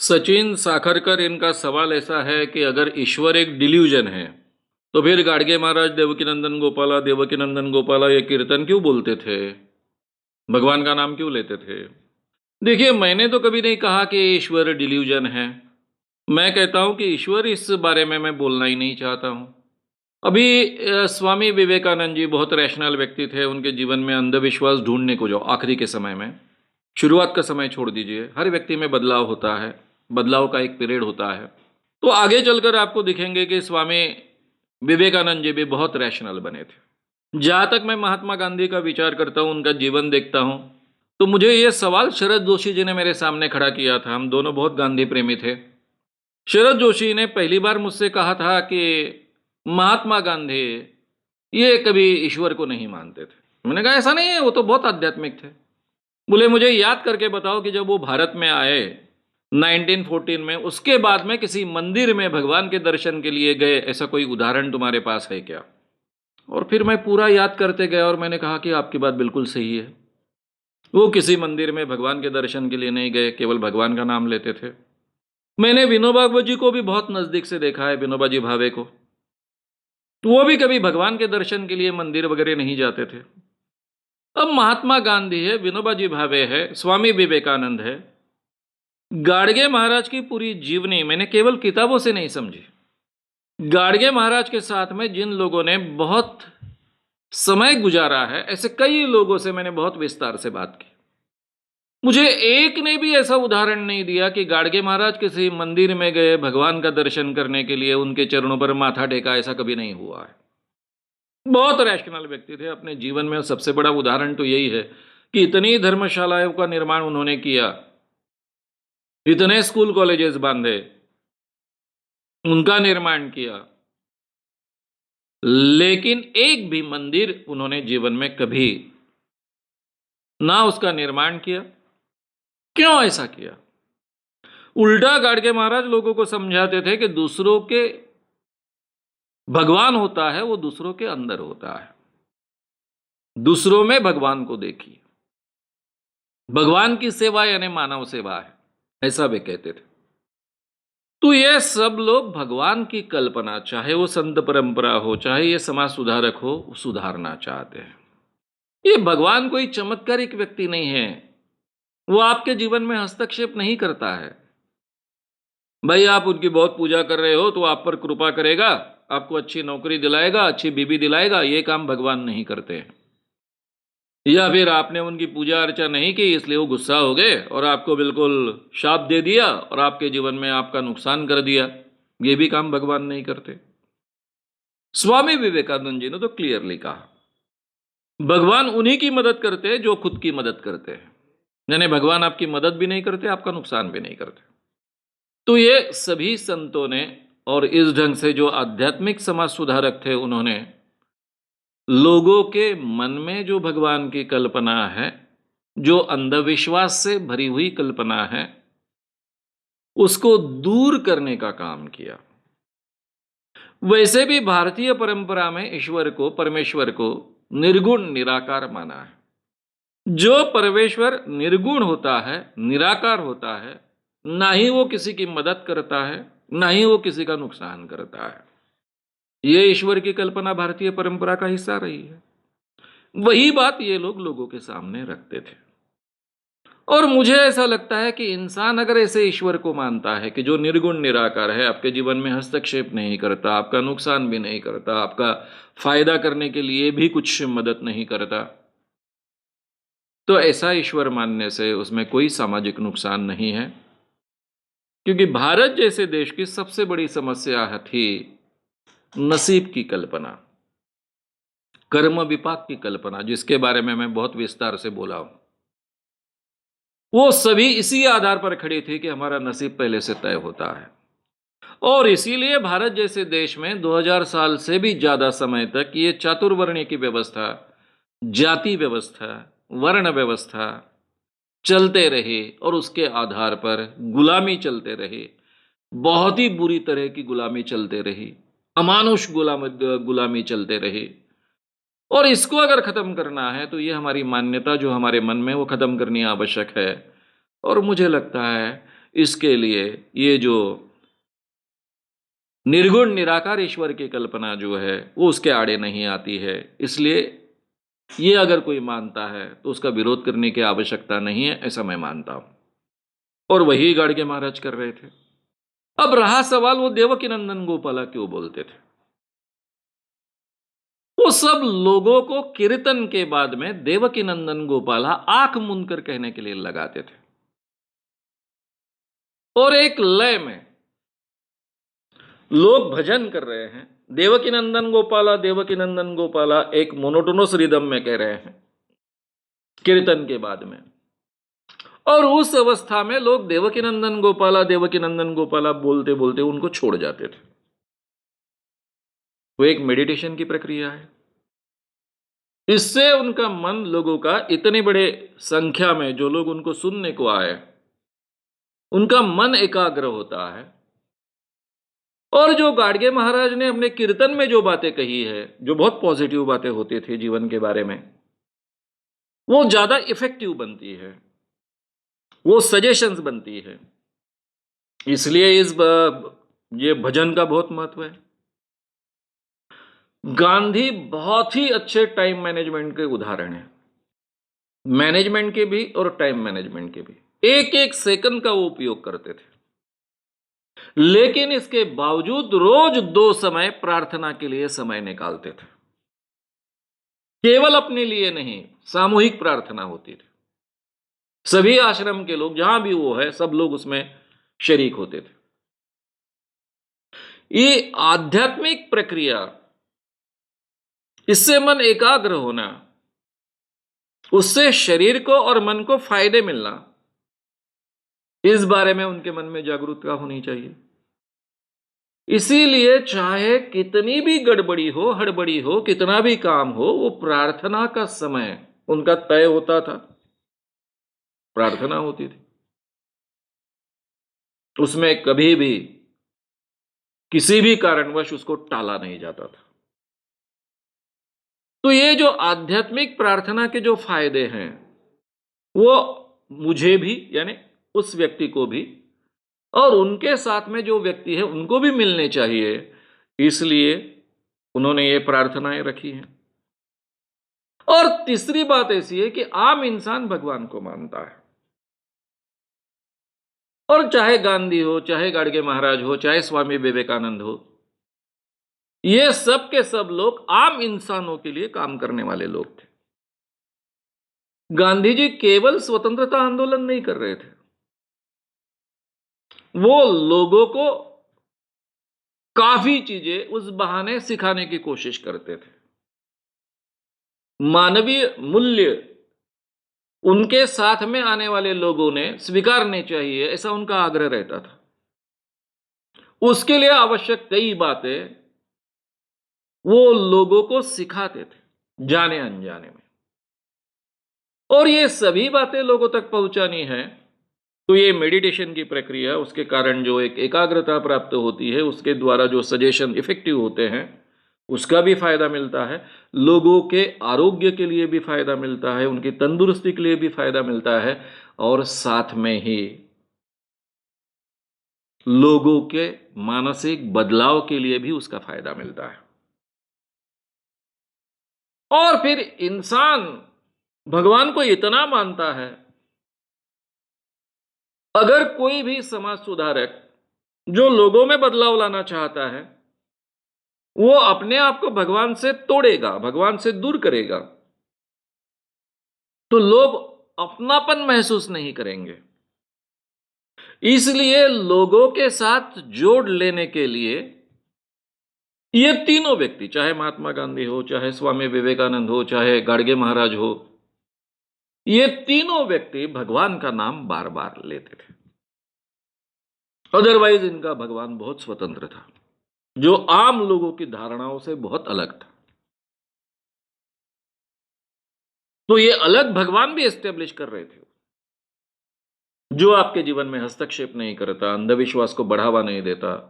सचिन साखरकर इनका सवाल ऐसा है कि अगर ईश्वर एक डिल्यूजन है तो फिर गाडगे महाराज देवकीनंदन गोपाला ये कीर्तन क्यों बोलते थे? भगवान का नाम क्यों लेते थे? देखिए, मैंने तो कभी नहीं कहा कि ईश्वर डिल्यूजन है। मैं कहता हूं कि ईश्वर, इस बारे में मैं बोलना ही नहीं चाहता हूं। अभी स्वामी विवेकानंद जी बहुत रैशनल व्यक्ति थे। उनके जीवन में अंधविश्वास ढूंढने को जाओ आखिरी के समय में, शुरुआत का समय छोड़ दीजिए, हर व्यक्ति में बदलाव होता है, बदलाव का एक पीरियड होता है। तो आगे चलकर आपको दिखेंगे कि स्वामी विवेकानंद जी भी बहुत रैशनल बने थे। जहाँ तक मैं महात्मा गांधी का विचार करता हूँ, उनका जीवन देखता हूँ, तो मुझे ये सवाल शरद जोशी जी ने मेरे सामने खड़ा किया था। हम दोनों बहुत गांधी प्रेमी थे। शरद जोशी ने पहली बार मुझसे कहा था कि महात्मा गांधी ये कभी ईश्वर को नहीं मानते थे। मैंने कहा ऐसा नहीं है, वो तो बहुत आध्यात्मिक थे। बोले मुझे याद करके बताओ कि जब वो भारत में आए 1914 में, उसके बाद में किसी मंदिर में भगवान के दर्शन के लिए गए, ऐसा कोई उदाहरण तुम्हारे पास है क्या? और फिर मैं पूरा याद करते गया और मैंने कहा कि आपकी बात बिल्कुल सही है। वो किसी मंदिर में भगवान के दर्शन के लिए नहीं गए, केवल भगवान का नाम लेते थे। मैंने विनोबा जी को भी बहुत नजदीक से देखा है, विनोबा जी भावे को। तो वो भी कभी भगवान के दर्शन के लिए मंदिर वगैरह नहीं जाते थे। अब महात्मा गांधी है, विनोबा जी भावे है, स्वामी विवेकानंद है। गाडगे महाराज की पूरी जीवनी मैंने केवल किताबों से नहीं समझी। गाडगे महाराज के साथ में जिन लोगों ने बहुत समय गुजारा है, ऐसे कई लोगों से मैंने बहुत विस्तार से बात की। मुझे एक ने भी ऐसा उदाहरण नहीं दिया कि गाडगे महाराज किसी मंदिर में गए भगवान का दर्शन करने के लिए, उनके चरणों पर माथा टेका, ऐसा कभी नहीं हुआ है। बहुत रैशनल व्यक्ति थे अपने जीवन में। सबसे बड़ा उदाहरण तो यही है कि इतनी धर्मशालाओं का निर्माण उन्होंने किया, इतने स्कूल कॉलेजेस बांधे, उनका निर्माण किया, लेकिन एक भी मंदिर उन्होंने जीवन में कभी ना उसका निर्माण किया। क्यों ऐसा किया? उल्टा गाडगे महाराज लोगों को समझाते थे कि दूसरों के भगवान होता है वो दूसरों के अंदर होता है, दूसरों में भगवान को देखिए। भगवान की सेवा यानी मानव सेवा है, ऐसा वे कहते थे। तो ये सब लोग भगवान की कल्पना, चाहे वो संत परंपरा हो, चाहे ये समाज सुधारक हो, सुधारना चाहते हैं। ये भगवान कोई चमत्कारिक व्यक्ति नहीं है। वो आपके जीवन में हस्तक्षेप नहीं करता है। भाई आप उनकी बहुत पूजा कर रहे हो तो आप पर कृपा करेगा, आपको अच्छी नौकरी दिलाएगा, अच्छी बीबी दिलाएगा, ये काम भगवान नहीं करते हैं। या फिर आपने उनकी पूजा अर्चा नहीं की, इसलिए वो गुस्सा हो गए और आपको बिल्कुल शाप दे दिया और आपके जीवन में आपका नुकसान कर दिया। ये भी काम भगवान नहीं करते। स्वामी विवेकानंद जी ने तो क्लियरली कहा, भगवान उन्हीं की मदद करते हैं जो खुद की मदद करते हैं। यानी भगवान आपकी मदद भी नहीं करते, आपका नुकसान भी नहीं करते। तो ये सभी संतों ने, और इस ढंग से जो आध्यात्मिक समाज सुधारक थे, उन्होंने लोगों के मन में जो भगवान की कल्पना है, जो अंधविश्वास से भरी हुई कल्पना है, उसको दूर करने का काम किया। वैसे भी भारतीय परंपरा में ईश्वर को, परमेश्वर को निर्गुण निराकार माना है। जो परमेश्वर निर्गुण होता है, निराकार होता है, ना ही वो किसी की मदद करता है, ना ही वो किसी का नुकसान करता है। ये ईश्वर की कल्पना भारतीय परंपरा का हिस्सा रही है। वही बात ये लोग लोगों के सामने रखते थे। और मुझे ऐसा लगता है कि इंसान अगर ऐसे ईश्वर को मानता है कि जो निर्गुण निराकार है, आपके जीवन में हस्तक्षेप नहीं करता, आपका नुकसान भी नहीं करता, आपका फायदा करने के लिए भी कुछ मदद नहीं करता, तो ऐसा ईश्वर मानने से उसमें कोई सामाजिक नुकसान नहीं है। क्योंकि भारत जैसे देश की सबसे बड़ी समस्या थी नसीब की कल्पना, कर्म विपाक की कल्पना, जिसके बारे में मैं बहुत विस्तार से बोला हूं। वो सभी इसी आधार पर खड़ी थी कि हमारा नसीब पहले से तय होता है। और इसीलिए भारत जैसे देश में 2000 साल से भी ज्यादा समय तक ये चातुर्वर्ण्य की व्यवस्था, जाति व्यवस्था, वर्ण व्यवस्था चलते रहे और उसके आधार पर गुलामी चलते रहे। बहुत ही बुरी तरह की गुलामी चलते रही, अमानुष गुलामी चलते रही। और इसको अगर खत्म करना है तो ये हमारी मान्यता जो हमारे मन में, वो खत्म करनी आवश्यक है। और मुझे लगता है इसके लिए ये जो निर्गुण निराकार ईश्वर की कल्पना जो है वो उसके आड़े नहीं आती है। इसलिए ये अगर कोई मानता है तो उसका विरोध करने की आवश्यकता नहीं है, ऐसा मैं मानता हूं। और वही गाड़गे महाराज कर रहे थे। अब रहा सवाल वो देवकी नंदन गोपाला क्यों बोलते थे। वो सब लोगों को कीर्तन के बाद में देवकी नंदन गोपाला आंख मूंद कर कहने के लिए लगाते थे और एक लय में लोग भजन कर रहे हैं, देवकी नंदन गोपाला एक मोनोटोनस रिदम में कह रहे हैं कीर्तन के बाद में। और उस अवस्था में लोग देवकी नंदन गोपाला बोलते बोलते उनको छोड़ जाते थे। वो एक मेडिटेशन की प्रक्रिया है। इससे उनका मन, लोगों का, इतने बड़े संख्या में जो लोग उनको सुनने को आए, उनका मन एकाग्र होता है। और जो गाडगे महाराज ने अपने कीर्तन में जो बातें कही है, जो बहुत पॉजिटिव बातें होती थी जीवन के बारे में, वो ज्यादा इफेक्टिव बनती है, वो सजेशंस बनती है। इसलिए ये भजन का बहुत महत्व है। गांधी बहुत ही अच्छे टाइम मैनेजमेंट के उदाहरण हैं, मैनेजमेंट के भी और टाइम मैनेजमेंट के भी। एक एक सेकंड का वो उपयोग करते थे, लेकिन इसके बावजूद रोज 2 समय प्रार्थना के लिए समय निकालते थे। केवल अपने लिए नहीं, सामूहिक प्रार्थना होती थी। सभी आश्रम के लोग, जहां भी वो है, सब लोग उसमें शरीक होते थे। ये आध्यात्मिक प्रक्रिया, इससे मन एकाग्र होना, उससे शरीर को और मन को फायदे मिलना, इस बारे में उनके मन में जागरूकता होनी चाहिए। इसीलिए चाहे कितनी भी गड़बड़ी हो, हड़बड़ी हो, कितना भी काम हो, वो प्रार्थना का समय उनका तय होता था, प्रार्थना होती थी। उसमें कभी भी किसी भी कारणवश उसको टाला नहीं जाता था। तो ये जो आध्यात्मिक प्रार्थना के जो फायदे हैं, वो मुझे भी, यानी उस व्यक्ति को भी, और उनके साथ में जो व्यक्ति है उनको भी मिलने चाहिए। इसलिए उन्होंने ये प्रार्थनाएं रखी हैं। और तीसरी बात ऐसी है कि आम इंसान भगवान को मानता है, और चाहे गांधी हो, चाहे गाडगे महाराज हो, चाहे स्वामी विवेकानंद हो, ये सब के सब लोग आम इंसानों के लिए काम करने वाले लोग थे। गांधी जी केवल स्वतंत्रता आंदोलन नहीं कर रहे थे, वो लोगों को काफी चीजें उस बहाने सिखाने की कोशिश करते थे। मानवीय मूल्य उनके साथ में आने वाले लोगों ने स्वीकारने चाहिए, ऐसा उनका आग्रह रहता था। उसके लिए आवश्यक कई बातें वो लोगों को सिखाते थे, जाने अनजाने में। और ये सभी बातें लोगों तक पहुंचानी है, तो ये मेडिटेशन की प्रक्रिया, उसके कारण जो एक एकाग्रता प्राप्त होती है, उसके द्वारा जो सजेशन इफेक्टिव होते हैं, उसका भी फायदा मिलता है। लोगों के आरोग्य के लिए भी फायदा मिलता है, उनकी तंदुरुस्ती के लिए भी फायदा मिलता है, और साथ में ही लोगों के मानसिक बदलाव के लिए भी उसका फायदा मिलता है। और फिर इंसान भगवान को इतना मानता है, अगर कोई भी समाज सुधारक जो लोगों में बदलाव लाना चाहता है, वो अपने आप को भगवान से तोड़ेगा, भगवान से दूर करेगा, तो लोग अपनापन महसूस नहीं करेंगे। इसलिए लोगों के साथ जोड़ लेने के लिए ये तीनों व्यक्ति, चाहे महात्मा गांधी हो, चाहे स्वामी विवेकानंद हो, चाहे गाडगे महाराज हो, ये तीनों व्यक्ति भगवान का नाम बार बार लेते थे। अदरवाइज इनका भगवान बहुत स्वतंत्र था, जो आम लोगों की धारणाओं से बहुत अलग था। तो ये अलग भगवान भी एस्टेब्लिश कर रहे थे, जो आपके जीवन में हस्तक्षेप नहीं करता, अंधविश्वास को बढ़ावा नहीं देता,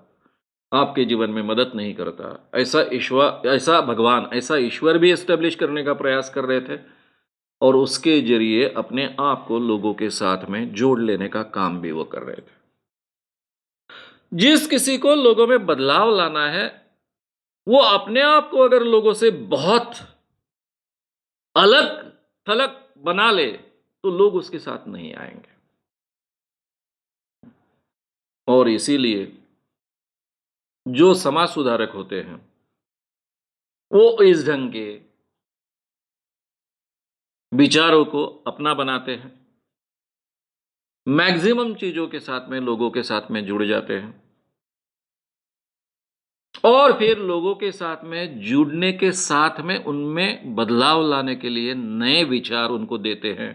आपके जीवन में मदद नहीं करता, ऐसा भगवान, ऐसा ईश्वर भी एस्टेब्लिश करने का प्रयास कर रहे थे। और उसके जरिए अपने आप को लोगों के साथ में जोड़ लेने का काम भी वो कर रहे थे। जिस किसी को लोगों में बदलाव लाना है, वो अपने आप को अगर लोगों से बहुत अलग थलग बना ले, तो लोग उसके साथ नहीं आएंगे। और इसीलिए जो समाज सुधारक होते हैं, वो इस ढंग के विचारों को अपना बनाते हैं, मैक्सिमम चीजों के साथ में लोगों के साथ में जुड़ जाते हैं और फिर लोगों के साथ में जुड़ने के साथ में उनमें बदलाव लाने के लिए नए विचार उनको देते हैं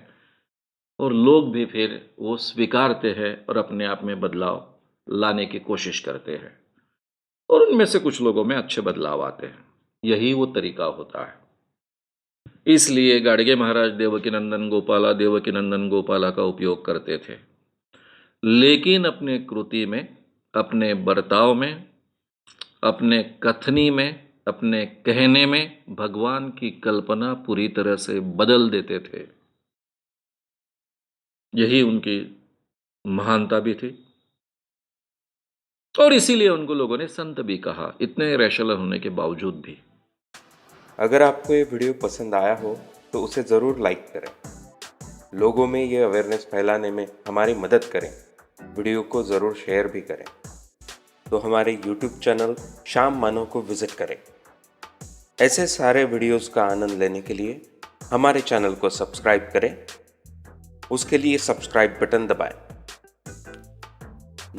और लोग भी फिर वो स्वीकारते हैं और अपने आप में बदलाव लाने की कोशिश करते हैं और उनमें से कुछ लोगों में अच्छे बदलाव आते हैं। यही वो तरीका होता है। इसलिए गाडगे महाराज देवकी नंदन गोपाला का उपयोग करते थे, लेकिन अपने कृति में, अपने बर्ताव में, अपने कथनी में, अपने कहने में भगवान की कल्पना पूरी तरह से बदल देते थे। यही उनकी महानता भी थी और इसीलिए उनको लोगों ने संत भी कहा, इतने रैशनल होने के बावजूद भी। अगर आपको ये वीडियो पसंद आया हो तो उसे ज़रूर लाइक करें, लोगों में ये अवेयरनेस फैलाने में हमारी मदद करें। वीडियो को ज़रूर शेयर भी करें। तो हमारे YouTube चैनल श्याम मानव को विज़िट करें। ऐसे सारे वीडियोस का आनंद लेने के लिए हमारे चैनल को सब्सक्राइब करें। उसके लिए सब्सक्राइब बटन दबाएं।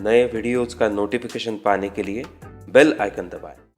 नए वीडियोस का नोटिफिकेशन पाने के लिए बेल आइकन दबाएं।